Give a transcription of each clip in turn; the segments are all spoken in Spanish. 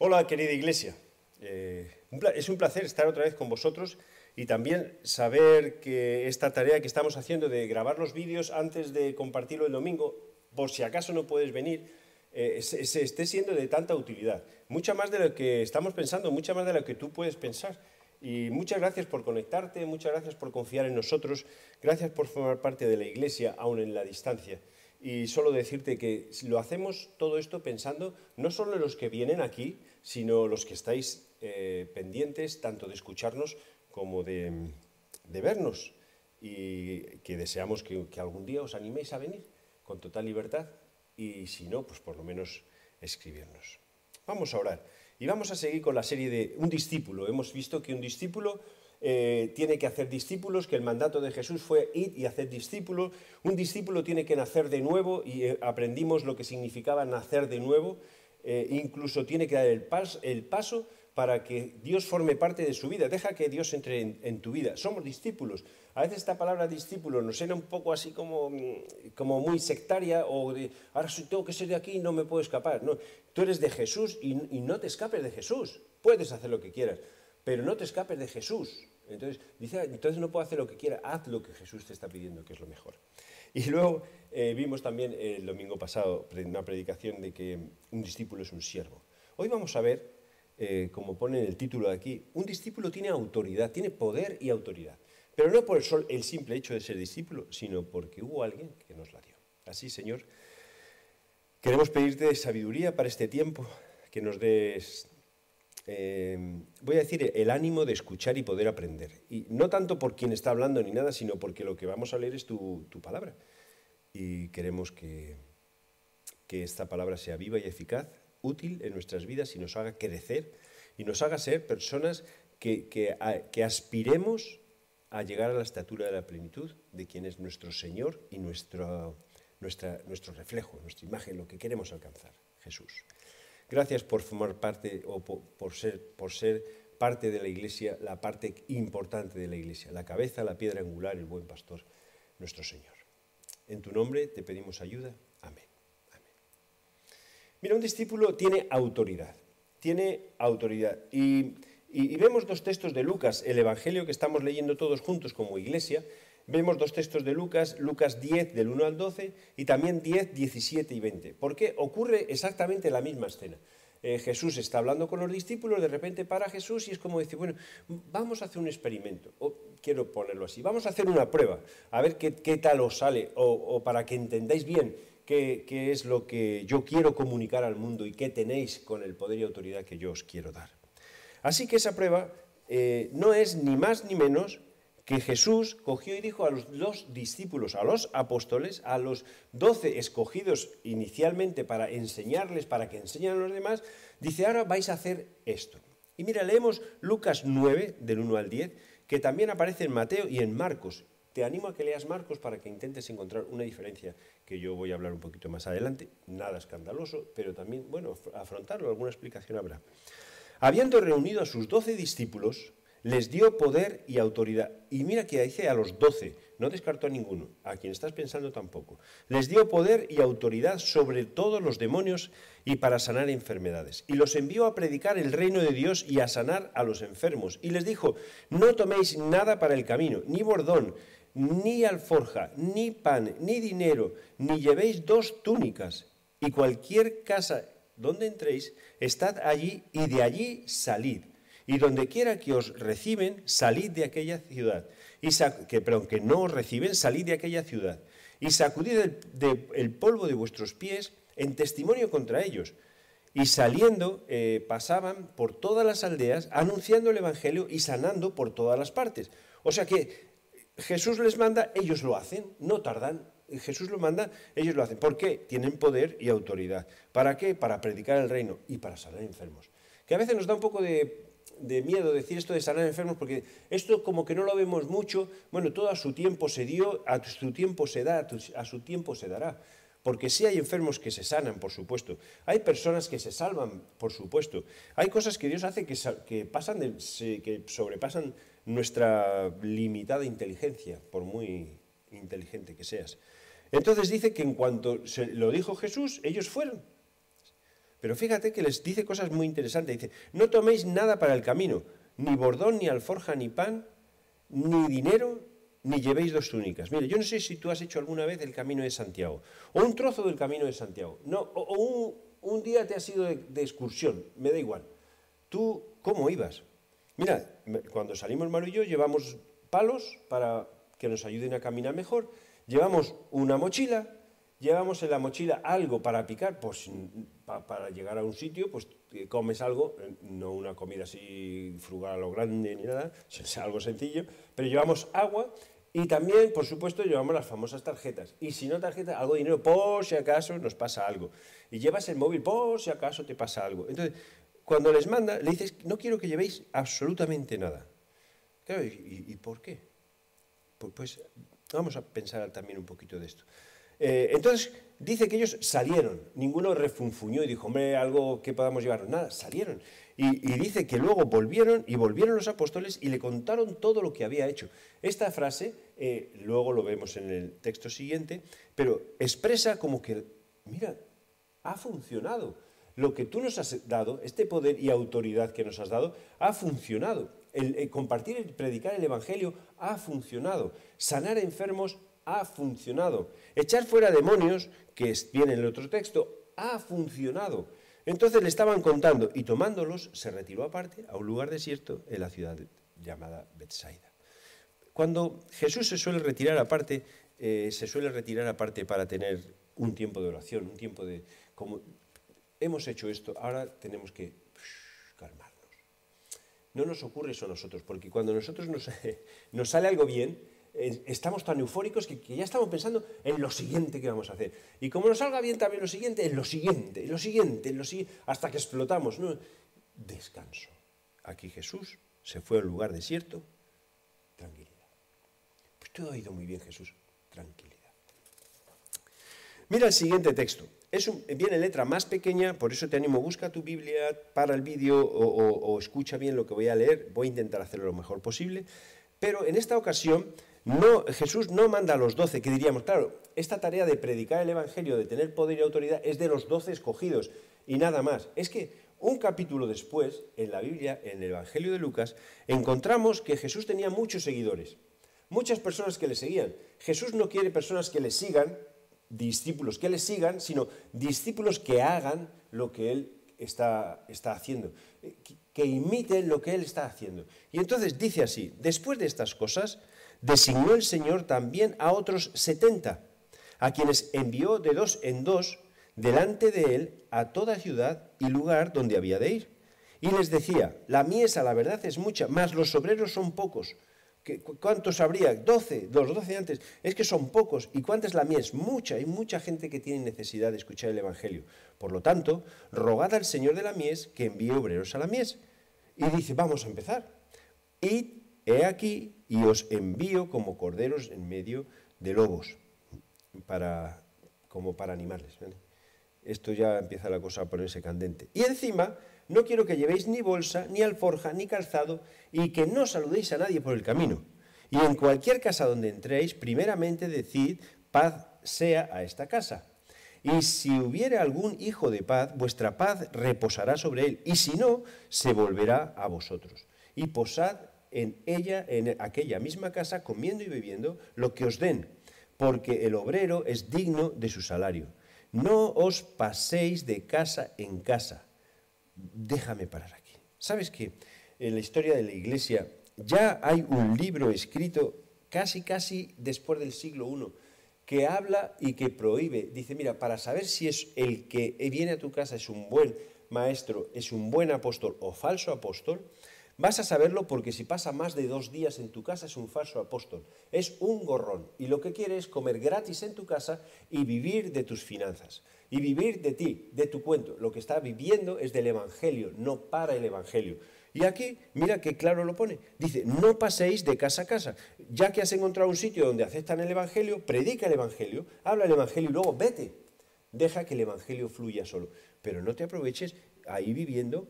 Hola, querida Iglesia. Es un placer estar otra vez con vosotros y también saber que esta tarea que estamos haciendo de grabar los vídeos antes de compartirlo el domingo, por si acaso no puedes venir, se esté siendo de tanta utilidad. Mucha más de lo que estamos pensando, mucha más de lo que tú puedes pensar. Y muchas gracias por conectarte, muchas gracias por confiar en nosotros, gracias por formar parte de la Iglesia, aún en la distancia. Y solo decirte que lo hacemos todo esto pensando no solo en los que vienen aquí, sino los que estáis pendientes tanto de escucharnos como de vernos. Y que deseamos que algún día os animéis a venir con total libertad y si no, pues por lo menos escribirnos. Vamos a orar y vamos a seguir con la serie de un discípulo. Hemos visto que un discípulo tiene que hacer discípulos, que el mandato de Jesús fue ir y hacer discípulos. Un discípulo tiene que nacer de nuevo y aprendimos lo que significaba nacer de nuevo. Incluso tiene que dar el paso para que Dios forme parte de su vida. Deja que Dios entre en tu vida. Somos discípulos. A veces esta palabra discípulo nos suena un poco así como muy sectaria o de, ahora si tengo que ser de aquí y no me puedo escapar. No, tú eres de Jesús y no te escapes de Jesús. Puedes hacer lo que quieras, pero no te escapes de Jesús. Entonces, dice, entonces no puedo hacer lo que quiera, haz lo que Jesús te está pidiendo, que es lo mejor. Y luego vimos también el domingo pasado una predicación de que un discípulo es un siervo. Hoy vamos a ver, como pone en el título de aquí, un discípulo tiene autoridad, tiene poder y autoridad. Pero no por el simple hecho de ser discípulo, sino porque hubo alguien que nos la dio. Así, Señor, queremos pedirte sabiduría para este tiempo, que nos des, voy a decir, el ánimo de escuchar y poder aprender. Y no tanto por quien está hablando ni nada, sino porque lo que vamos a leer es tu palabra. Y queremos que esta palabra sea viva y eficaz, útil en nuestras vidas y nos haga crecer y nos haga ser personas que aspiremos a llegar a la estatura de la plenitud de quien es nuestro Señor y nuestro reflejo, nuestra imagen, lo que queremos alcanzar, Jesús. Gracias por formar parte o por ser parte de la Iglesia, la parte importante de la Iglesia, la cabeza, la piedra angular, el buen pastor, nuestro Señor. En tu nombre te pedimos ayuda. Amén. Amén. Mira, un discípulo tiene autoridad. Y vemos dos textos de Lucas, el Evangelio que estamos leyendo todos juntos como iglesia. Vemos dos textos de Lucas 10 del 1 al 12 y también 10, 17 y 20. ¿Por qué? Ocurre exactamente la misma escena. Jesús está hablando con los discípulos, de repente para Jesús y es como decir, bueno, vamos a hacer un experimento, o quiero ponerlo así, vamos a hacer una prueba, a ver qué tal os sale, o para que entendáis bien qué es lo que yo quiero comunicar al mundo y qué tenéis con el poder y autoridad que yo os quiero dar. Así que esa prueba no es ni más ni menos que Jesús cogió y dijo a los dos discípulos, a los apóstoles, a los 12 escogidos inicialmente para enseñarles, para que enseñen a los demás, dice, ahora vais a hacer esto. Y mira, leemos Lucas 9, del 1 al 10, que también aparece en Mateo y en Marcos. Te animo a que leas Marcos para que intentes encontrar una diferencia que yo voy a hablar un poquito más adelante, nada escandaloso, pero también, bueno, afrontarlo, alguna explicación habrá. Habiendo reunido a sus 12 discípulos, les dio poder y autoridad. Y mira que dice a los 12, no descartó a ninguno, a quien estás pensando tampoco. Les dio poder y autoridad sobre todos los demonios y para sanar enfermedades. Y los envió a predicar el reino de Dios y a sanar a los enfermos. Y les dijo, no toméis nada para el camino, ni bordón, ni alforja, ni pan, ni dinero, ni llevéis 2 túnicas. Y cualquier casa donde entréis, estad allí y de allí salid. Y donde quiera que os reciben, salid de aquella ciudad. Que no os reciben, salid de aquella ciudad. Y sacudid el polvo de vuestros pies en testimonio contra ellos. Y saliendo, pasaban por todas las aldeas, anunciando el Evangelio y sanando por todas las partes. O sea que Jesús les manda, ellos lo hacen, no tardan. Jesús lo manda, ellos lo hacen. ¿Por qué? Tienen poder y autoridad. ¿Para qué? Para predicar el reino y para sanar enfermos. Que a veces nos da un poco de miedo decir esto de sanar enfermos, porque esto como que no lo vemos mucho. Bueno, todo a su tiempo se dio, a su tiempo se da, a su tiempo se dará. Porque sí hay enfermos que se sanan, por supuesto. Hay personas que se salvan, por supuesto. Hay cosas que Dios hace que sobrepasan nuestra limitada inteligencia, por muy inteligente que seas. Entonces dice que en cuanto lo dijo Jesús, ellos fueron. Pero fíjate que les dice cosas muy interesantes. Dice, no toméis nada para el camino, ni bordón, ni alforja, ni pan, ni dinero, ni llevéis 2 túnicas. Mire, yo no sé si tú has hecho alguna vez el Camino de Santiago, o un trozo del Camino de Santiago, no, o un día te has ido de excursión, me da igual. ¿Tú cómo ibas? Mira, cuando salimos Maru y yo llevamos palos para que nos ayuden a caminar mejor, llevamos una mochila, llevamos en la mochila algo para picar, pues para llegar a un sitio, pues comes algo, no una comida así frugal a lo grande ni nada, es algo sencillo, pero llevamos agua y también, por supuesto, llevamos las famosas tarjetas. Y si no tarjetas, algo de dinero por si acaso nos pasa algo. Y llevas el móvil por si acaso te pasa algo. Entonces, cuando les manda, le dices, no quiero que llevéis absolutamente nada. Claro, ¿y por qué? Pues vamos a pensar también un poquito de esto. Entonces, dice que ellos salieron, ninguno refunfuñó y dijo, hombre, algo que podamos llevar, nada, salieron. Y dice que luego volvieron los apóstoles y le contaron todo lo que había hecho. Esta frase, luego lo vemos en el texto siguiente, pero expresa como que, mira, ha funcionado. Lo que tú nos has dado, este poder y autoridad que nos has dado, ha funcionado. El compartir, el predicar el Evangelio ha funcionado. Sanar enfermos ha funcionado. Echar fuera demonios, que viene en el otro texto, ha funcionado. Entonces le estaban contando y tomándolos se retiró aparte a un lugar desierto en la ciudad llamada Betsaida. Cuando Jesús se suele retirar aparte para tener un tiempo de oración, un tiempo de... como hemos hecho esto, ahora tenemos que calmarnos. No nos ocurre eso a nosotros, porque cuando a nosotros nos sale algo bien, estamos tan eufóricos que ya estamos pensando en lo siguiente que vamos a hacer. Y como nos salga bien también lo siguiente, en lo siguiente, hasta que explotamos. ¿No? Descanso. Aquí Jesús se fue a un lugar desierto, tranquilidad. Pues todo ha ido muy bien, Jesús, tranquilidad. Mira el siguiente texto. Viene en letra más pequeña, por eso te animo, busca tu Biblia, para el vídeo o escucha bien lo que voy a leer. Voy a intentar hacerlo lo mejor posible. Pero en esta ocasión, Jesús no manda a los 12, que diríamos, claro, esta tarea de predicar el Evangelio, de tener poder y autoridad, es de los 12 escogidos y nada más. Es que un capítulo después, en la Biblia, en el Evangelio de Lucas, encontramos que Jesús tenía muchos seguidores, muchas personas que le seguían. Jesús no quiere personas que le sigan, discípulos que le sigan, sino discípulos que hagan lo que él está haciendo, que imiten lo que él está haciendo. Y entonces dice así, después de estas cosas, designó el Señor también a otros 70, a quienes envió de 2 en 2 delante de él a toda ciudad y lugar donde había de ir. Y les decía, la mies a la verdad es mucha, mas los obreros son pocos. ¿Cuántos habría? 12, los 12 antes. Es que son pocos. ¿Y cuánta es la mies? Mucha. Hay mucha gente que tiene necesidad de escuchar el Evangelio. Por lo tanto, rogad al Señor de la mies que envíe obreros a la mies. Y dice, vamos a empezar. Y he aquí, y os envío como corderos en medio de lobos, como para animarles. ¿Vale? Esto ya empieza la cosa a ponerse candente. Y encima, no quiero que llevéis ni bolsa, ni alforja, ni calzado, y que no saludéis a nadie por el camino. Y en cualquier casa donde entréis, primeramente decid, paz sea a esta casa. Y si hubiere algún hijo de paz, vuestra paz reposará sobre él, y si no, se volverá a vosotros. Y posad en ella, en aquella misma casa, comiendo y bebiendo lo que os den, porque el obrero es digno de su salario. No os paséis de casa en casa. Déjame parar aquí. ¿Sabes qué? En la historia de la Iglesia ya hay un libro escrito casi después del siglo I que habla y que prohíbe. Dice, mira, para saber si es el que viene a tu casa es un buen maestro, es un buen apóstol o falso apóstol, vas a saberlo porque si pasa más de 2 días en tu casa es un falso apóstol, es un gorrón y lo que quiere es comer gratis en tu casa y vivir de tus finanzas y vivir de ti, de tu cuento. Lo que está viviendo es del Evangelio, no para el Evangelio. Y aquí, mira qué claro lo pone, dice, no paséis de casa a casa, ya que has encontrado un sitio donde aceptan el Evangelio, predica el Evangelio, habla el Evangelio y luego vete, deja que el Evangelio fluya solo, pero no te aproveches ahí viviendo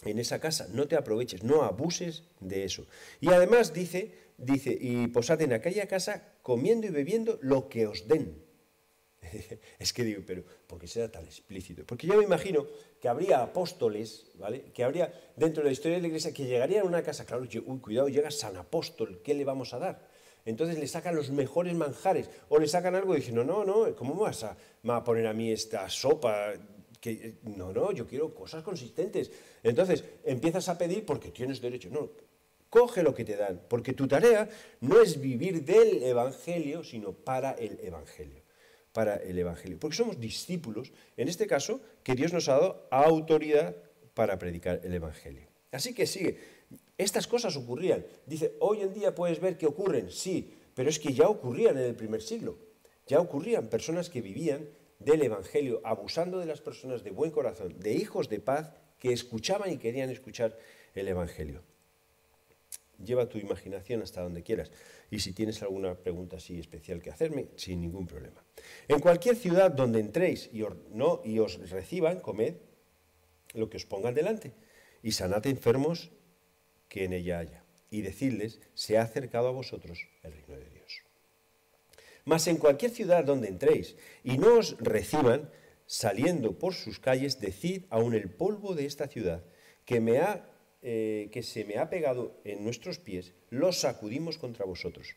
en esa casa, no te aproveches, no abuses de eso. Y además dice, y posad en aquella casa comiendo y bebiendo lo que os den. Es que digo, pero ¿por qué será tan explícito? Porque yo me imagino que habría apóstoles, ¿vale? Que habría dentro de la historia de la iglesia que llegarían a una casa, claro, uy, cuidado, llega San Apóstol, ¿qué le vamos a dar? Entonces le sacan los mejores manjares, o le sacan algo y dicen, no, ¿cómo me vas a poner a mí esta sopa? No, yo quiero cosas consistentes. Entonces empiezas a pedir porque tienes derecho. No, coge lo que te dan, porque tu tarea no es vivir del Evangelio, sino para el Evangelio. Para el Evangelio. Porque somos discípulos, en este caso, que Dios nos ha dado autoridad para predicar el Evangelio. Así que sigue. Estas cosas ocurrían. Dice, hoy en día puedes ver que ocurren, sí, pero es que ya ocurrían en el primer siglo. Ya ocurrían personas que vivían del Evangelio, abusando de las personas de buen corazón, de hijos de paz, que escuchaban y querían escuchar el Evangelio. Lleva tu imaginación hasta donde quieras. Y si tienes alguna pregunta así especial que hacerme, sin ningún problema. En cualquier ciudad donde entréis y os reciban, comed lo que os pongan delante. Y sanad enfermos que en ella haya. Y decidles, se ha acercado a vosotros el reino de Dios. Mas en cualquier ciudad donde entréis y no os reciban, saliendo por sus calles, decid aún el polvo de esta ciudad, que se me ha pegado en nuestros pies, lo sacudimos contra vosotros.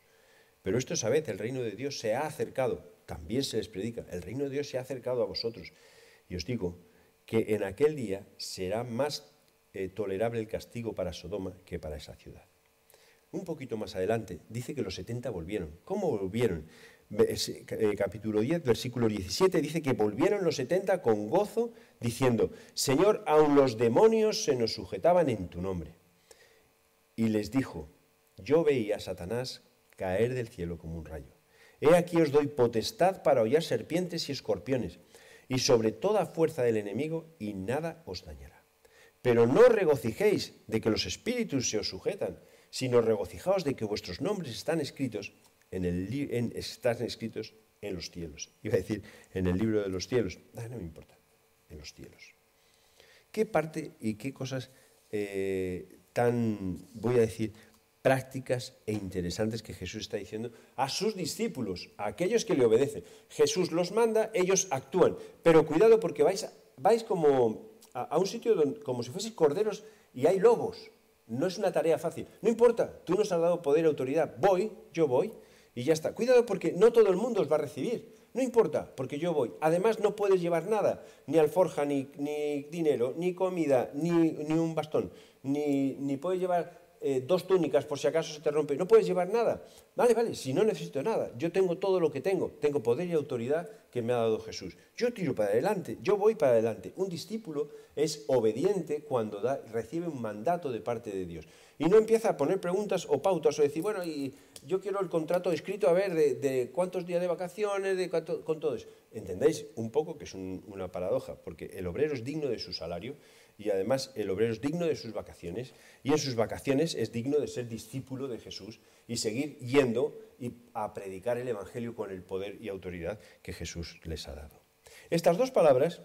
Pero esto sabed, el reino de Dios se ha acercado, también se les predica, el reino de Dios se ha acercado a vosotros. Y os digo que en aquel día será más tolerable el castigo para Sodoma que para esa ciudad. Un poquito más adelante dice que los 70 volvieron. ¿Cómo volvieron? Capítulo 10, versículo 17, dice que volvieron los 70 con gozo, diciendo, Señor, aun los demonios se nos sujetaban en tu nombre. Y les dijo, yo veía a Satanás caer del cielo como un rayo. He aquí os doy potestad para hollar serpientes y escorpiones, y sobre toda fuerza del enemigo, y nada os dañará. Pero no regocijéis de que los espíritus se os sujetan, sino regocijaos de que vuestros nombres están escritos en los cielos. Iba a decir, en el libro de los cielos. No me importa, en los cielos. ¿Qué parte y qué cosas tan, voy a decir, prácticas e interesantes que Jesús está diciendo a sus discípulos, a aquellos que le obedecen? Jesús los manda, ellos actúan. Pero cuidado porque vais como a un sitio donde, como si fueseis corderos y hay lobos. No es una tarea fácil. No importa, tú nos has dado poder y autoridad. Yo voy. Y ya está. Cuidado porque no todo el mundo os va a recibir. No importa, porque yo voy. Además no puedes llevar nada, ni alforja, ni dinero, ni comida, ni un bastón, ni puedes llevar 2 túnicas por si acaso se te rompe. No puedes llevar nada. Vale, si no necesito nada. Yo tengo todo lo que tengo. Tengo poder y autoridad que me ha dado Jesús. Yo tiro para adelante, yo voy para adelante. Un discípulo es obediente cuando recibe un mandato de parte de Dios. Y no empieza a poner preguntas o pautas o decir, bueno, y yo quiero el contrato escrito, a ver, de cuántos días de vacaciones, con todo eso. ¿Entendéis? Un poco que es una paradoja, porque el obrero es digno de su salario y además el obrero es digno de sus vacaciones y en sus vacaciones es digno de ser discípulo de Jesús y seguir yendo a predicar el Evangelio con el poder y autoridad que Jesús les ha dado. Estas dos palabras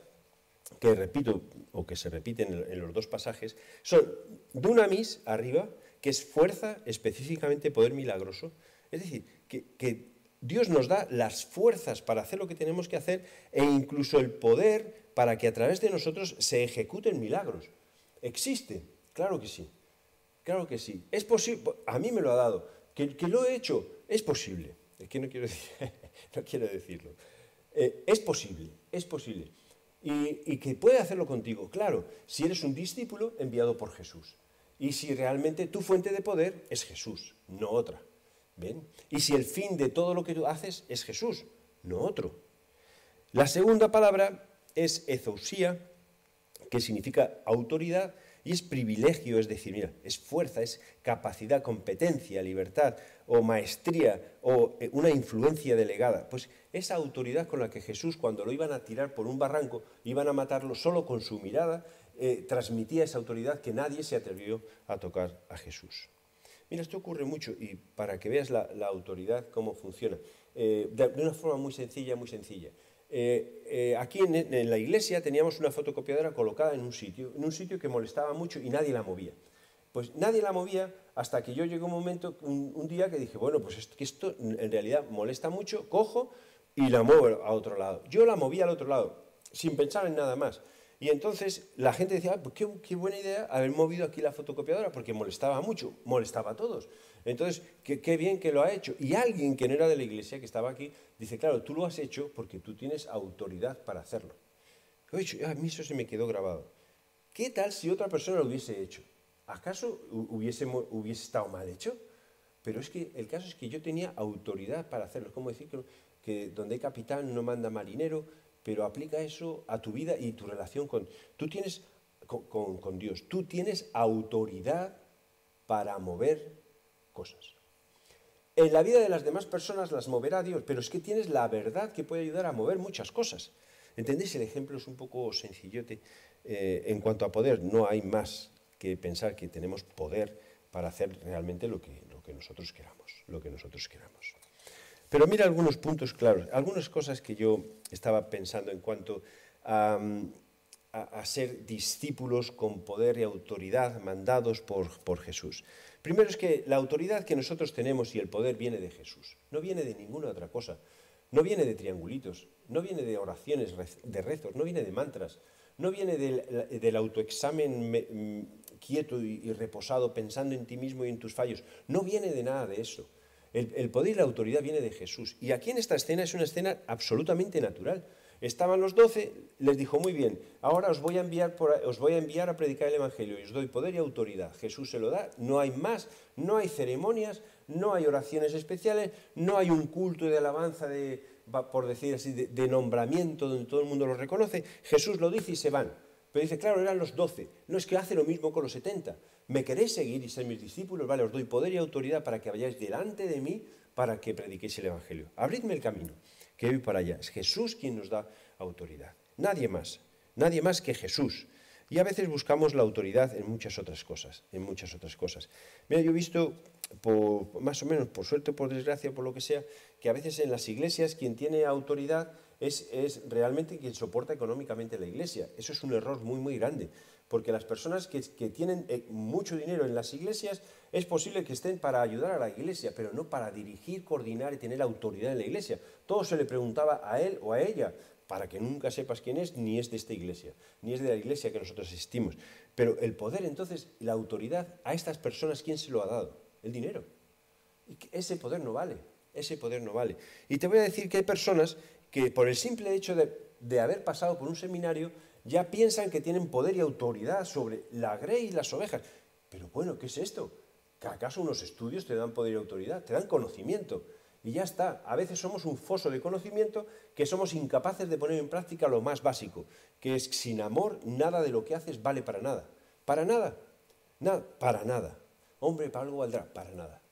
que repito, o que se repiten en los dos pasajes, son dunamis, arriba, que es fuerza, específicamente poder milagroso. Es decir, que Dios nos da las fuerzas para hacer lo que tenemos que hacer e incluso el poder para que a través de nosotros se ejecuten milagros. ¿Existe? Claro que sí. Claro que sí. Es posible, a mí me lo ha dado. ¿Que lo he hecho? Es posible. Es que no quiero decirlo. Es posible, es posible. Y que puede hacerlo contigo, claro, si eres un discípulo enviado por Jesús. Y si realmente tu fuente de poder es Jesús, no otra. ¿Ven? Y si el fin de todo lo que tú haces es Jesús, no otro. La segunda palabra es exousia, que significa autoridad, y es privilegio, es decir, mira, es fuerza, es capacidad, competencia, libertad, o maestría, o una influencia delegada. Pues esa autoridad con la que Jesús, cuando lo iban a tirar por un barranco, iban a matarlo solo con su mirada, transmitía esa autoridad que nadie se atrevió a tocar a Jesús. Mira, esto ocurre mucho, y para que veas la autoridad, cómo funciona, de una forma muy sencilla, muy sencilla. Aquí en la iglesia teníamos una fotocopiadora colocada en un sitio que molestaba mucho y nadie la movía. Pues nadie la movía hasta que yo llegué un momento, un día que dije, bueno, pues esto en realidad molesta mucho, cojo, y la muevo a otro lado. Yo la moví al otro lado, sin pensar en nada más. Y entonces la gente decía, pues qué buena idea haber movido aquí la fotocopiadora, porque molestaba mucho, molestaba a todos. Entonces, qué bien que lo ha hecho. Y alguien que no era de la iglesia, que estaba aquí, dice, claro, tú lo has hecho porque tú tienes autoridad para hacerlo. A mí eso se me quedó grabado. ¿Qué tal si otra persona lo hubiese hecho? ¿Acaso hubiese estado mal hecho? Pero es que el caso es que yo tenía autoridad para hacerlo. Es como decir que donde hay capitán no manda marinero, pero aplica eso a tu vida y tu relación con... Tú tienes con Dios, tú tienes autoridad para mover cosas. En la vida de las demás personas las moverá Dios, pero es que tienes la verdad que puede ayudar a mover muchas cosas. ¿Entendéis? El ejemplo es un poco sencillote. En cuanto a poder, no hay más que pensar que tenemos poder para hacer realmente lo que nosotros queramos. Pero mira algunos puntos claros, algunas cosas que yo estaba pensando en cuanto a ser discípulos con poder y autoridad mandados por Jesús. Primero es que la autoridad que nosotros tenemos y el poder viene de Jesús, no viene de ninguna otra cosa, no viene de triangulitos, no viene de oraciones, de rezos, no viene de mantras, no viene del autoexamen quieto y reposado pensando en ti mismo y en tus fallos, no viene de nada de eso. El poder y la autoridad viene de Jesús. Y aquí en esta escena es una escena absolutamente natural. Estaban los 12, les dijo, muy bien, ahora os voy a enviar a predicar el Evangelio y os doy poder y autoridad. Jesús se lo da, no hay más, no hay ceremonias, no hay oraciones especiales, no hay un culto de alabanza, por decir así, de nombramiento donde todo el mundo lo reconoce. Jesús lo dice y se van. Pero dice, claro, eran los 12. No, es que hace lo mismo con los 70. ¿Me queréis seguir y ser mis discípulos? Vale, os doy poder y autoridad para que vayáis delante de mí para que prediquéis el Evangelio. Abridme el camino, que voy para allá. Es Jesús quien nos da autoridad. Nadie más que Jesús. Y a veces buscamos la autoridad en muchas otras cosas, Mira, yo he visto, más o menos, por suerte o por desgracia, por lo que sea, que a veces en las iglesias quien tiene autoridad es realmente quien soporta económicamente la iglesia. Eso es un error muy, muy grande, porque las personas que tienen mucho dinero en las iglesias es posible que estén para ayudar a la iglesia, pero no para dirigir, coordinar y tener autoridad en la iglesia. Todo se le preguntaba a él o a ella, para que nunca sepas quién es, ni es de esta iglesia, ni es de la iglesia que nosotros asistimos. Pero el poder, entonces, la autoridad, a estas personas, ¿quién se lo ha dado? El dinero. Y ese poder no vale, Y te voy a decir que hay personas que por el simple hecho de haber pasado por un seminario ya piensan que tienen poder y autoridad sobre la grey y las ovejas. Pero bueno, ¿qué es esto? ¿Que acaso unos estudios te dan poder y autoridad? Te dan conocimiento. Y ya está. A veces somos un foso de conocimiento que somos incapaces de poner en práctica lo más básico, que es sin amor nada de lo que haces vale para nada. ¿Para nada? Nada, para nada. Hombre, para algo valdrá, para nada.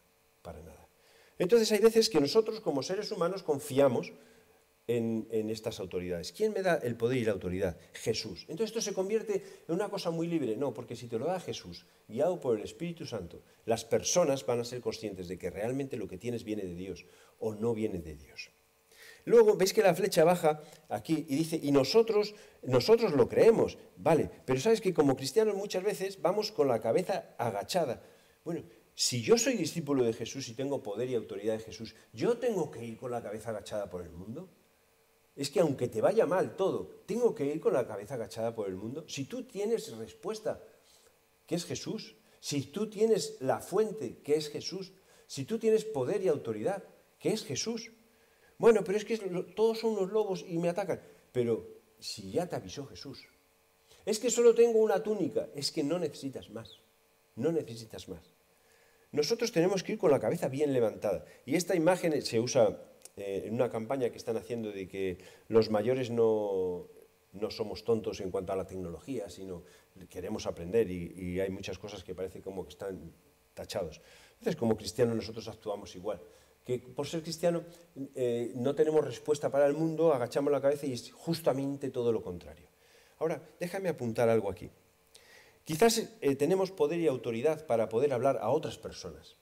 Entonces hay veces que nosotros como seres humanos confiamos en estas autoridades. ¿Quién me da el poder y la autoridad? Jesús. Entonces esto se convierte en una cosa muy libre. No, porque si te lo da Jesús, guiado por el Espíritu Santo, las personas van a ser conscientes de que realmente lo que tienes viene de Dios o no viene de Dios. Luego veis que la flecha baja aquí y dice, y nosotros lo creemos, vale, pero sabes que como cristianos muchas veces vamos con la cabeza agachada. Bueno, si yo soy discípulo de Jesús y tengo poder y autoridad de Jesús, ¿yo tengo que ir con la cabeza agachada por el mundo? Es que aunque te vaya mal todo, ¿tengo que ir con la cabeza agachada por el mundo? Si tú tienes respuesta, que es Jesús, si tú tienes la fuente, que es Jesús, si tú tienes poder y autoridad, que es Jesús. Bueno, pero es que todos son unos lobos y me atacan. Pero si ya te avisó Jesús, es que solo tengo una túnica, es que no necesitas más. Nosotros tenemos que ir con la cabeza bien levantada. Y esta imagen se usa en una campaña que están haciendo de que los mayores no somos tontos en cuanto a la tecnología, sino queremos aprender y hay muchas cosas que parece como que están tachados. Entonces, como cristianos nosotros actuamos igual. Que por ser cristiano no tenemos respuesta para el mundo, agachamos la cabeza y es justamente todo lo contrario. Ahora, déjame apuntar algo aquí. Quizás tenemos poder y autoridad para poder hablar a otras personas.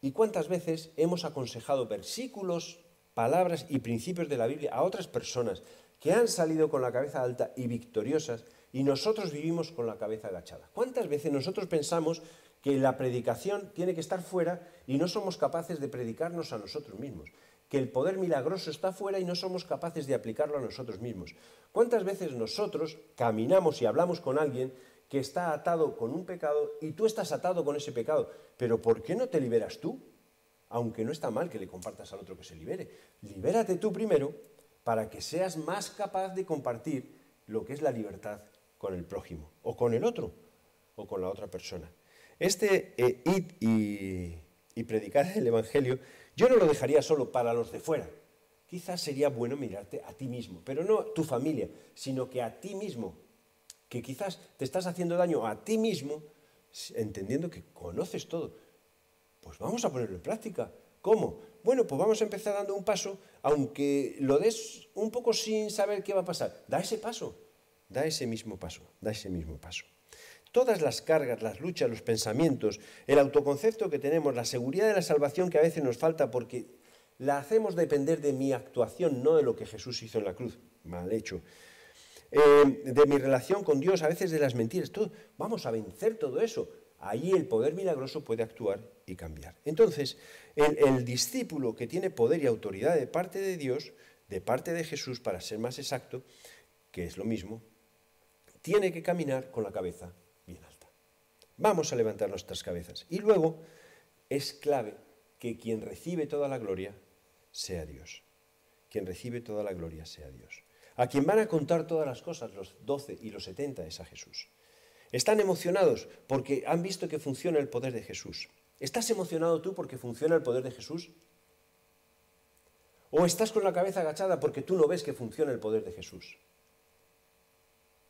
¿Y cuántas veces hemos aconsejado versículos, palabras y principios de la Biblia a otras personas que han salido con la cabeza alta y victoriosas y nosotros vivimos con la cabeza agachada? ¿Cuántas veces nosotros pensamos que la predicación tiene que estar fuera y no somos capaces de predicarnos a nosotros mismos? que el poder milagroso está fuera y no somos capaces de aplicarlo a nosotros mismos. ¿Cuántas veces nosotros caminamos y hablamos con alguien que está atado con un pecado y tú estás atado con ese pecado? Pero ¿por qué no te liberas tú? Aunque no está mal que le compartas al otro que se libere. Libérate tú primero para que seas más capaz de compartir lo que es la libertad con el prójimo, o con el otro, o con la otra persona. Id y predicar el Evangelio, yo no lo dejaría solo para los de fuera. Quizás sería bueno mirarte a ti mismo, pero no a tu familia, sino que a ti mismo, que quizás te estás haciendo daño a ti mismo, entendiendo que conoces todo. Pues vamos a ponerlo en práctica. ¿Cómo? Bueno, pues vamos a empezar dando un paso, aunque lo des un poco sin saber qué va a pasar. Da ese paso, da ese mismo paso, da ese mismo paso. Todas las cargas, las luchas, los pensamientos, el autoconcepto que tenemos, la seguridad de la salvación que a veces nos falta porque la hacemos depender de mi actuación, no de lo que Jesús hizo en la cruz. Mal hecho. De mi relación con Dios, a veces de las mentiras. Todo. Vamos a vencer todo eso. Ahí el poder milagroso puede actuar y cambiar. Entonces, el discípulo que tiene poder y autoridad de parte de Dios, de parte de Jesús, para ser más exacto, que es lo mismo, tiene que caminar con la cabeza bien alta. Vamos a levantar nuestras cabezas. Y luego es clave que quien recibe toda la gloria sea Dios. Quien recibe toda la gloria sea Dios. A quien van a contar todas las cosas, los 12 y los 70, es a Jesús. Están emocionados porque han visto que funciona el poder de Jesús. ¿Estás emocionado tú porque funciona el poder de Jesús? ¿O estás con la cabeza agachada porque tú no ves que funciona el poder de Jesús?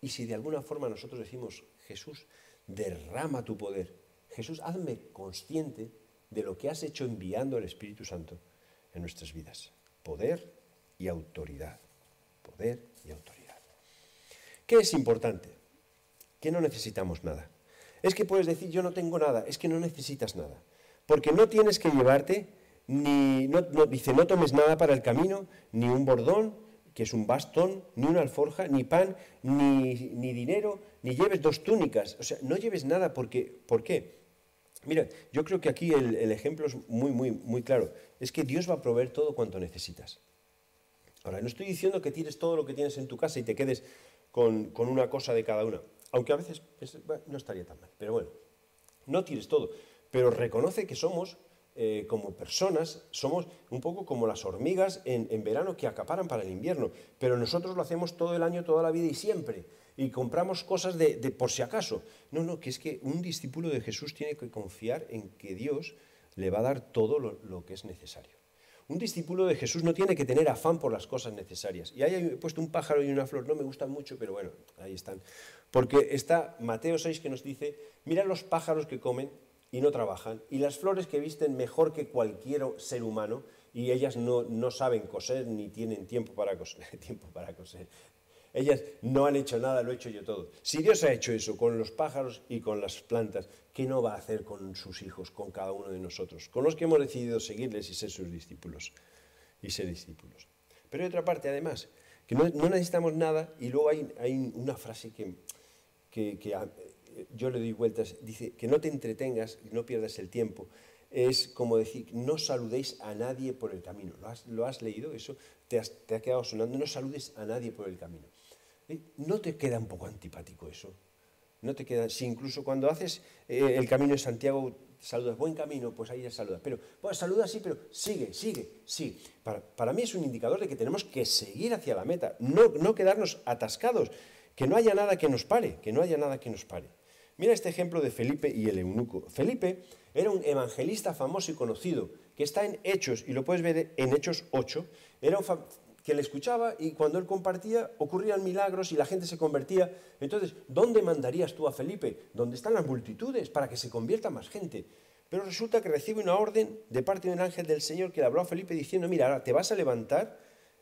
Y si de alguna forma nosotros decimos, Jesús, derrama tu poder. Jesús, hazme consciente de lo que has hecho enviando al Espíritu Santo en nuestras vidas. Poder y autoridad. Poder y autoridad. ¿Qué es importante? Que no necesitamos nada. Es que puedes decir, yo no tengo nada. Es que no necesitas nada. Porque no tienes que llevarte, dice, no tomes nada para el camino, ni un bordón, que es un bastón, ni una alforja, ni pan, ni dinero, ni lleves 2 túnicas. O sea, no lleves nada porque, ¿por qué? Mira, yo creo que aquí el ejemplo es muy claro. Es que Dios va a proveer todo cuanto necesitas. Ahora, no estoy diciendo que tires todo lo que tienes en tu casa y te quedes con una cosa de cada una. Aunque a veces no estaría tan mal. Pero bueno, no tires todo. Pero reconoce que somos, como personas, somos un poco como las hormigas en verano que acaparan para el invierno. Pero nosotros lo hacemos todo el año, toda la vida y siempre. Y compramos cosas de por si acaso. No, que es que un discípulo de Jesús tiene que confiar en que Dios le va a dar todo lo que es necesario. Un discípulo de Jesús no tiene que tener afán por las cosas necesarias. Y ahí he puesto un pájaro y una flor. No me gustan mucho, pero bueno, ahí están. Porque está Mateo 6 que nos dice, mira los pájaros que comen y no trabajan, y las flores que visten mejor que cualquier ser humano, y ellas no saben coser ni tienen tiempo para coser. Ellas no han hecho nada, lo he hecho yo todo. Si Dios ha hecho eso con los pájaros y con las plantas, ¿qué no va a hacer con sus hijos, con cada uno de nosotros? Con los que hemos decidido seguirles y ser sus discípulos. Pero hay otra parte, además, que no necesitamos nada, y luego hay una frase que yo le doy vueltas, dice que no te entretengas y no pierdas el tiempo. Es como decir, no saludéis a nadie por el camino. ¿Lo has leído? Eso te ha quedado sonando. No saludes a nadie por el camino. ¿No te queda un poco antipático eso? ¿No te queda? Si incluso cuando haces el camino de Santiago, saludas buen camino, pues ahí ya saludas. Pero, pues saluda sí, pero sigue. Para mí es un indicador de que tenemos que seguir hacia la meta, no quedarnos atascados, que no haya nada que nos pare, Mira este ejemplo de Felipe y el eunuco. Felipe era un evangelista famoso y conocido, que está en Hechos, y lo puedes ver en Hechos 8, que le escuchaba y cuando él compartía ocurrían milagros y la gente se convertía. Entonces, ¿dónde mandarías tú a Felipe? ¿Dónde están las multitudes? Para que se convierta más gente. Pero resulta que recibe una orden de parte de un ángel del Señor que le habló a Felipe diciendo, mira, ahora te vas a levantar,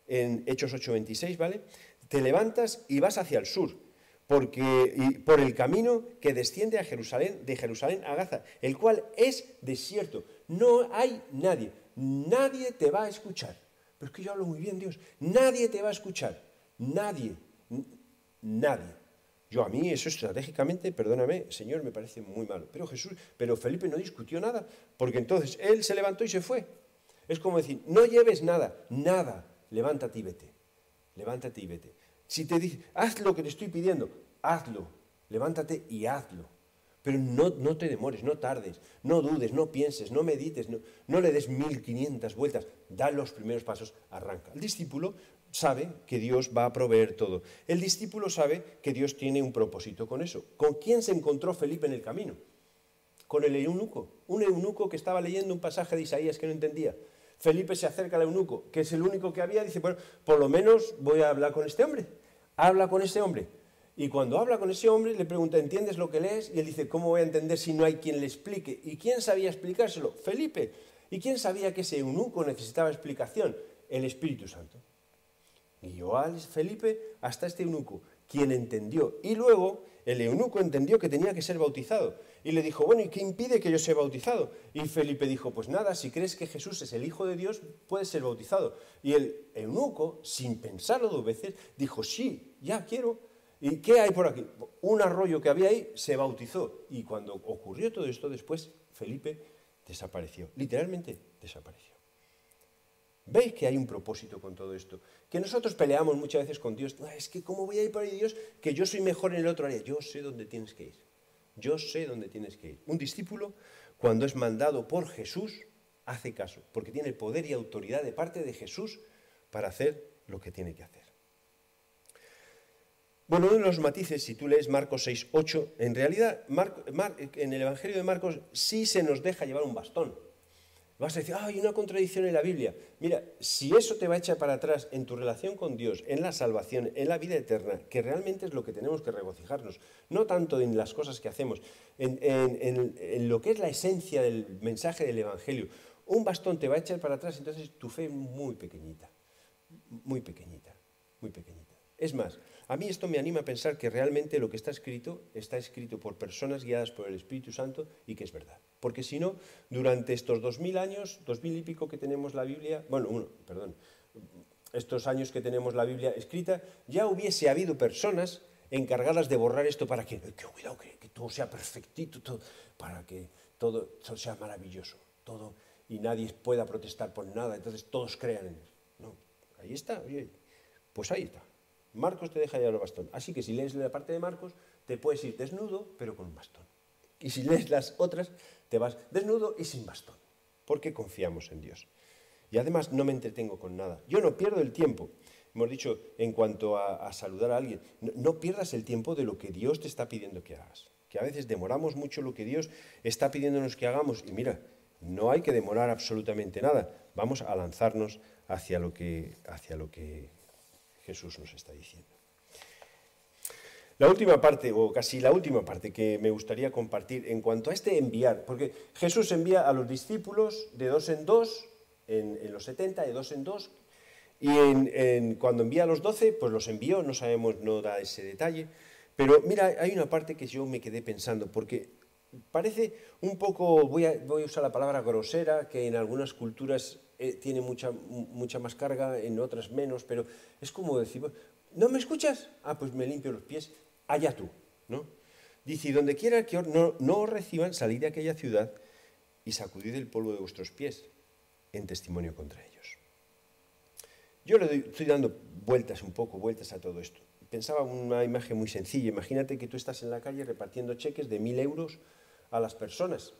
en Hechos 8:26, ¿vale? Te levantas y vas hacia el sur, por el camino que desciende a Jerusalén, de Jerusalén a Gaza, el cual es desierto. No hay nadie te va a escuchar. Pero es que yo hablo muy bien, Dios. Nadie te va a escuchar. Nadie. A mí eso estratégicamente, perdóname, Señor, me parece muy malo. Pero Felipe no discutió nada, porque entonces él se levantó y se fue. Es como decir, no lleves nada, nada, levántate y vete. Levántate y vete. Si te dice, haz lo que te estoy pidiendo, hazlo. Levántate y hazlo. Pero no te demores, no tardes, no dudes, no pienses, no medites, no le des 1500 vueltas. Da los primeros pasos, arranca. El discípulo sabe que Dios va a proveer todo. El discípulo sabe que Dios tiene un propósito con eso. ¿Con quién se encontró Felipe en el camino? Con el eunuco. Un eunuco que estaba leyendo un pasaje de Isaías que no entendía. Felipe se acerca al eunuco, que es el único que había, dice, bueno, por lo menos voy a hablar con este hombre. Habla con ese hombre. Y cuando habla con ese hombre, le pregunta, ¿entiendes lo que lees? Y él dice, ¿cómo voy a entender si no hay quien le explique? ¿Y quién sabía explicárselo? Felipe. ¿Y quién sabía que ese eunuco necesitaba explicación? El Espíritu Santo. Guió a Felipe hasta este eunuco, quien entendió. Y luego el eunuco entendió que tenía que ser bautizado. Y le dijo, bueno, ¿y qué impide que yo sea bautizado? Y Felipe dijo, pues nada, si crees que Jesús es el Hijo de Dios, puedes ser bautizado. Y el eunuco, sin pensarlo 2 veces, dijo, sí, ya quiero. ¿Y qué hay por aquí? Un arroyo que había ahí se bautizó. Y cuando ocurrió todo esto, después Felipe desapareció. Literalmente desapareció. ¿Veis que hay un propósito con todo esto? Que nosotros peleamos muchas veces con Dios. Es que ¿cómo voy a ir por ahí, Dios? Que yo soy mejor en el otro área. Yo sé dónde tienes que ir. Yo sé dónde tienes que ir. Un discípulo, cuando es mandado por Jesús, hace caso. Porque tiene poder y autoridad de parte de Jesús para hacer lo que tiene que hacer. Bueno, uno de los matices, si tú lees Marcos 6, 8, en realidad en el Evangelio de Marcos sí se nos deja llevar un bastón. Vas a decir, hay una contradicción en la Biblia. Mira, si eso te va a echar para atrás en tu relación con Dios, en la salvación, en la vida eterna, que realmente es lo que tenemos que regocijarnos, no tanto en las cosas que hacemos, en lo que es la esencia del mensaje del Evangelio, un bastón te va a echar para atrás, entonces tu fe es muy pequeñita, muy pequeñita, muy pequeñita. Es más, a mí esto me anima a pensar que realmente lo que está escrito por personas guiadas por el Espíritu Santo y que es verdad. Porque si no, durante estos 2000 años, 2000 y pico que tenemos la Biblia, estos años que tenemos la Biblia escrita, ya hubiese habido personas encargadas de borrar esto para que cuidado, que todo sea perfectito, todo, para que todo sea maravilloso, todo, y nadie pueda protestar por nada, entonces todos crean en él. No, ahí está, oye, pues ahí está. Marcos te deja llevar el bastón. Así que si lees la parte de Marcos, te puedes ir desnudo, pero con un bastón. Y si lees las otras, te vas desnudo y sin bastón. Porque confiamos en Dios. Y además no me entretengo con nada. Yo no pierdo el tiempo. Hemos dicho, en cuanto a saludar a alguien, no pierdas el tiempo de lo que Dios te está pidiendo que hagas. Que a veces demoramos mucho lo que Dios está pidiéndonos que hagamos. Y mira, no hay que demorar absolutamente nada. Vamos a lanzarnos hacia lo que Jesús nos está diciendo. La última parte, o casi la última parte que me gustaría compartir en cuanto a este enviar, porque Jesús envía a los discípulos de 2 en 2, en los 70, de 2 en 2, y cuando envía a los 12, pues los envió, no sabemos, no da ese detalle, pero mira, hay una parte que yo me quedé pensando, porque parece un poco, voy a usar la palabra grosera, que en algunas culturas tiene mucha más carga, en otras menos, pero es como decir, ¿no me escuchas? Ah, pues me limpio los pies, allá tú, ¿no? Dice, y donde quiera que no os reciban, salid de aquella ciudad y sacudid el polvo de vuestros pies en testimonio contra ellos. Yo estoy dando vueltas a todo esto. Pensaba una imagen muy sencilla. Imagínate que tú estás en la calle repartiendo cheques de 1000 euros a las personas.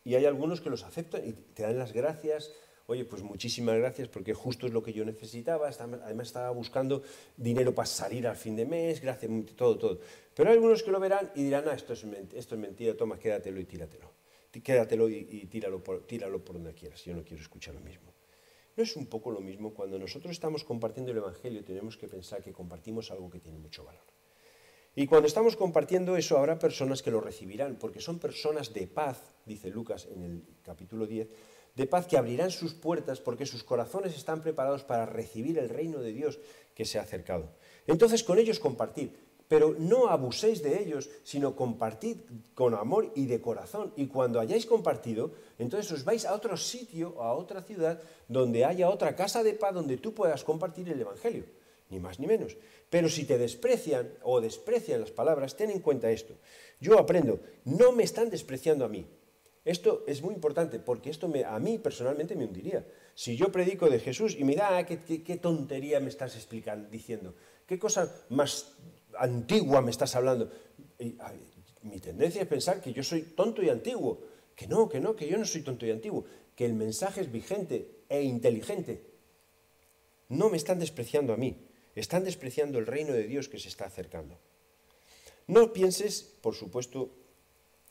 Y hay algunos que los aceptan y te dan las gracias. Oye, pues muchísimas gracias porque justo es lo que yo necesitaba. Además estaba buscando dinero para salir al fin de mes, gracias, todo. Pero hay algunos que lo verán y dirán, esto es mentira, toma, quédatelo y tíratelo. Quédatelo y tíralo por donde quieras. Yo no quiero escuchar lo mismo. ¿No es un poco lo mismo? Cuando nosotros estamos compartiendo el Evangelio tenemos que pensar que compartimos algo que tiene mucho valor. Y cuando estamos compartiendo eso habrá personas que lo recibirán, porque son personas de paz, dice Lucas en el capítulo 10, de paz que abrirán sus puertas porque sus corazones están preparados para recibir el reino de Dios que se ha acercado. Entonces con ellos compartid, pero no abuséis de ellos, sino compartid con amor y de corazón. Y cuando hayáis compartido, entonces os vais a otro sitio, a otra ciudad, donde haya otra casa de paz donde tú puedas compartir el Evangelio. Ni más ni menos. Pero si te desprecian o desprecian las palabras, ten en cuenta esto. Yo aprendo, no me están despreciando a mí. Esto es muy importante porque esto a mí personalmente me hundiría. Si yo predico de Jesús y me da, qué tontería me estás explicando, diciendo, qué cosa más antigua me estás hablando. Mi tendencia es pensar que yo soy tonto y antiguo. Que no, que yo no soy tonto y antiguo. Que el mensaje es vigente e inteligente. No me están despreciando a mí, están despreciando el reino de Dios que se está acercando. No pienses, por supuesto,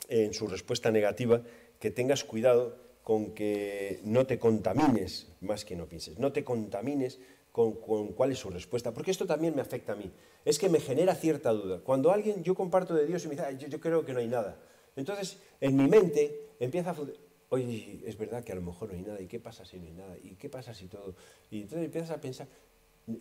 en su respuesta negativa, que tengas cuidado con que no te contamines, más que no pienses, no te contamines con cuál es su respuesta, porque esto también me afecta a mí. Es que me genera cierta duda. Cuando yo comparto de Dios y me dice, yo creo que no hay nada. Entonces, en mi mente empieza a... Oye, es verdad que a lo mejor no hay nada, ¿y qué pasa si no hay nada? ¿Y qué pasa si todo? Y entonces empiezas a pensar,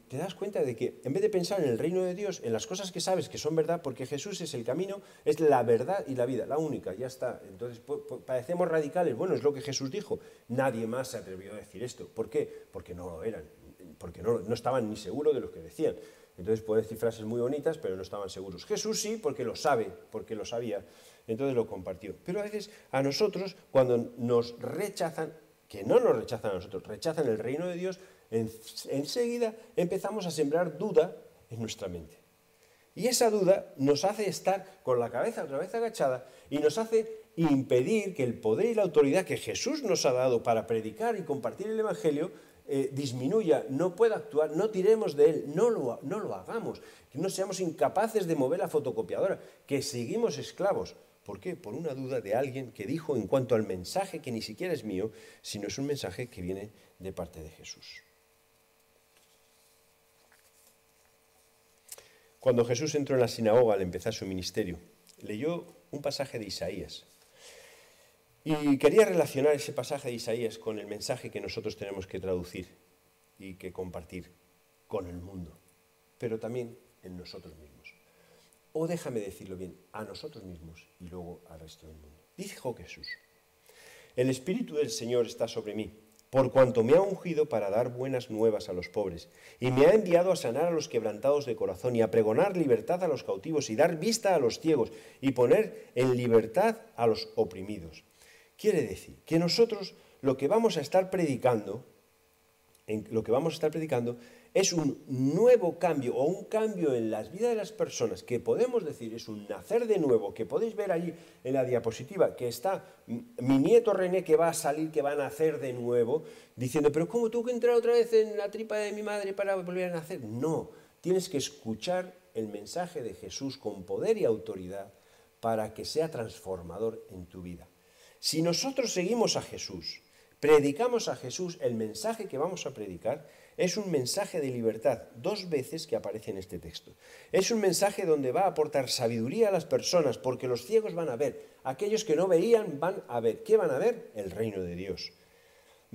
te das cuenta de que en vez de pensar en el reino de Dios, en las cosas que sabes que son verdad, porque Jesús es el camino, es la verdad y la vida, la única, ya está. Entonces parecemos radicales, bueno, es lo que Jesús dijo, nadie más se atrevió a decir esto. ¿Por qué? Porque no lo eran, porque no estaban ni seguros de lo que decían. Entonces puede decir frases muy bonitas, pero no estaban seguros. Jesús sí, porque lo sabe, porque lo sabía, entonces lo compartió. Pero a veces a nosotros, cuando nos rechazan, que no nos rechazan a nosotros, rechazan el reino de Dios, enseguida empezamos a sembrar duda en nuestra mente. Y esa duda nos hace estar con la cabeza otra vez agachada y nos hace impedir que el poder y la autoridad que Jesús nos ha dado para predicar y compartir el Evangelio disminuya, no pueda actuar, no tiremos de él, no lo hagamos, que no seamos incapaces de mover la fotocopiadora, que seguimos esclavos. ¿Por qué? Por una duda de alguien que dijo en cuanto al mensaje que ni siquiera es mío, sino es un mensaje que viene de parte de Jesús. Cuando Jesús entró en la sinagoga al empezar su ministerio, leyó un pasaje de Isaías. Y quería relacionar ese pasaje de Isaías con el mensaje que nosotros tenemos que traducir y que compartir con el mundo, pero también en nosotros mismos. O déjame decirlo bien, a nosotros mismos y luego al resto del mundo. Dijo Jesús, el Espíritu del Señor está sobre mí, por cuanto me ha ungido para dar buenas nuevas a los pobres, y me ha enviado a sanar a los quebrantados de corazón, y a pregonar libertad a los cautivos, y dar vista a los ciegos, y poner en libertad a los oprimidos. Quiere decir que nosotros lo que vamos a estar predicando, es un nuevo cambio o un cambio en las vidas de las personas que podemos decir es un nacer de nuevo, que podéis ver allí en la diapositiva, que está mi nieto René que va a salir, que va a nacer de nuevo, diciendo, pero ¿cómo tuvo que entrar otra vez en la tripa de mi madre para volver a nacer? No, tienes que escuchar el mensaje de Jesús con poder y autoridad para que sea transformador en tu vida. Si nosotros seguimos a Jesús, predicamos a Jesús, el mensaje que vamos a predicar es un mensaje de libertad, 2 veces que aparece en este texto. Es un mensaje donde va a aportar sabiduría a las personas, porque los ciegos van a ver, aquellos que no veían van a ver. ¿Qué van a ver? El reino de Dios.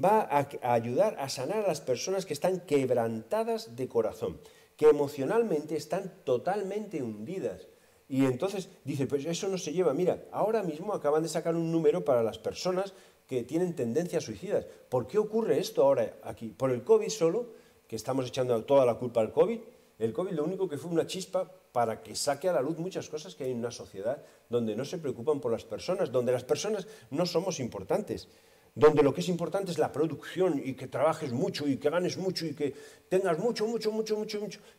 Va a ayudar a sanar a las personas que están quebrantadas de corazón, que emocionalmente están totalmente hundidas. Y entonces dice, pues eso no se lleva. Mira, ahora mismo acaban de sacar un número para las personas que tienen tendencias suicidas. ¿Por qué ocurre esto ahora aquí? ¿Por el COVID solo? Que estamos echando toda la culpa al COVID. El COVID lo único que fue una chispa para que saque a la luz muchas cosas que hay en una sociedad donde no se preocupan por las personas, donde las personas no somos importantes, donde lo que es importante es la producción y que trabajes mucho y que ganes mucho y que tengas mucho.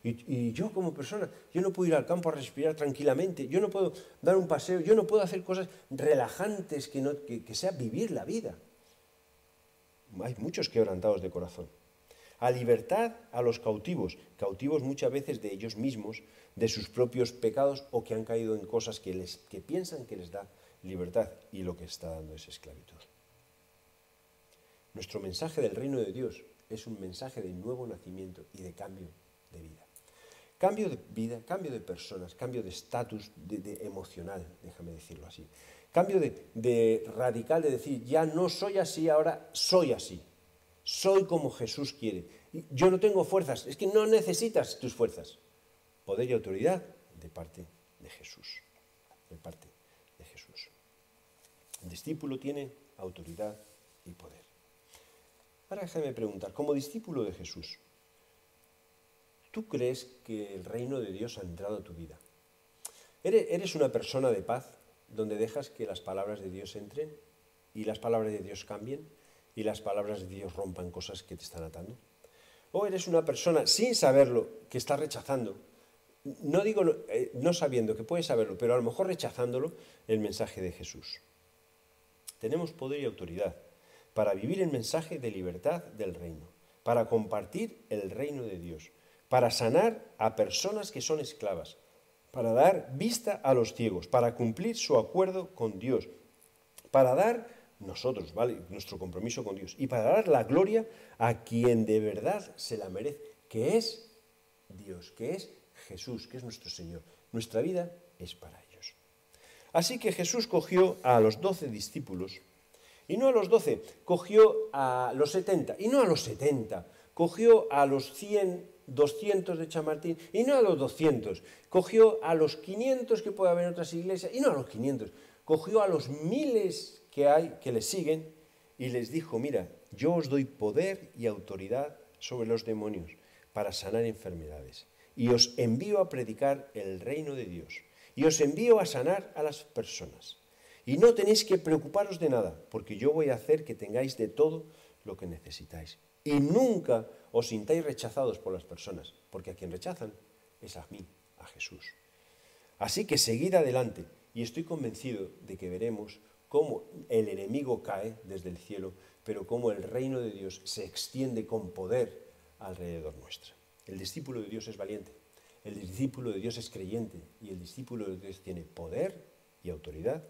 Y yo como persona, yo no puedo ir al campo a respirar tranquilamente, yo no puedo dar un paseo, yo no puedo hacer cosas relajantes que sea vivir la vida. Hay muchos quebrantados de corazón. A libertad a los cautivos muchas veces de ellos mismos, de sus propios pecados o que han caído en cosas que piensan que les da libertad y lo que está dando es esclavitud. Nuestro mensaje del reino de Dios es un mensaje de nuevo nacimiento y de cambio de vida. Cambio de vida, cambio de personas, cambio de estatus emocional, déjame decirlo así. Cambio de radical de decir, ya no soy así, ahora soy así. Soy como Jesús quiere. Yo no tengo fuerzas, es que no necesitas tus fuerzas. Poder y autoridad de parte de Jesús. De parte de Jesús. El discípulo tiene autoridad y poder. Ahora déjame preguntar, como discípulo de Jesús, ¿tú crees que el reino de Dios ha entrado a tu vida? ¿Eres una persona de paz donde dejas que las palabras de Dios entren? y las palabras de Dios cambien y las palabras de Dios rompan cosas que te están atando. O eres una persona, sin saberlo, que está rechazando, no digo no sabiendo, que puedes saberlo, pero a lo mejor rechazándolo, el mensaje de Jesús. Tenemos poder y autoridad para vivir el mensaje de libertad del reino, para compartir el reino de Dios, para sanar a personas que son esclavas, para dar vista a los ciegos, para cumplir su acuerdo con Dios, para dar nosotros, ¿vale?, nuestro compromiso con Dios, y para dar la gloria a quien de verdad se la merece, que es Dios, que es Jesús, que es nuestro Señor. Nuestra vida es para ellos. Así que Jesús cogió a los 12 discípulos, y no a los 12, cogió a los 70, y no a los 70, cogió a los 100, 200 de Chamartín, y no a los 200, cogió a los 500 que puede haber en otras iglesias, y no a los 500, cogió a los miles que hay, que le siguen, y les dijo, mira, yo os doy poder y autoridad sobre los demonios para sanar enfermedades, y os envío a predicar el reino de Dios, y os envío a sanar a las personas. Y no tenéis que preocuparos de nada, porque yo voy a hacer que tengáis de todo lo que necesitáis. Y nunca os sintáis rechazados por las personas, porque a quien rechazan es a mí, a Jesús. Así que seguid adelante, y estoy convencido de que veremos cómo el enemigo cae desde el cielo, pero cómo el reino de Dios se extiende con poder alrededor nuestro. El discípulo de Dios es valiente, el discípulo de Dios es creyente, y el discípulo de Dios tiene poder y autoridad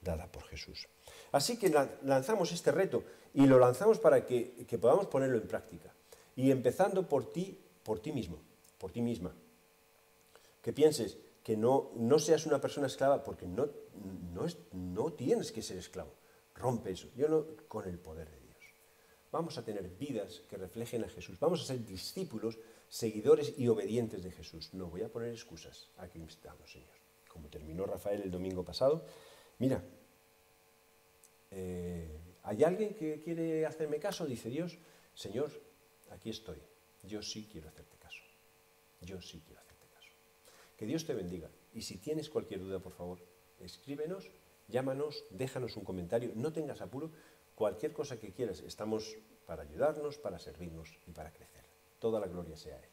dada por Jesús. Así que lanzamos este reto, y lo lanzamos para que podamos ponerlo en práctica. Y empezando por ti mismo, por ti misma. Que pienses que no seas una persona esclava, porque no tienes que ser esclavo. Rompe eso, con el poder de Dios. Vamos a tener vidas que reflejen a Jesús. Vamos a ser discípulos, seguidores y obedientes de Jesús. No voy a poner excusas. Aquí estamos, Señor. Como terminó Rafael el domingo pasado, mira, ¿hay alguien que quiere hacerme caso? Dice Dios, Señor, aquí estoy. Yo sí quiero hacerte caso. Yo sí quiero hacerte caso. Que Dios te bendiga. Y si tienes cualquier duda, por favor, escríbenos, llámanos, déjanos un comentario. No tengas apuro. Cualquier cosa que quieras, estamos para ayudarnos, para servirnos y para crecer. Toda la gloria sea a Él.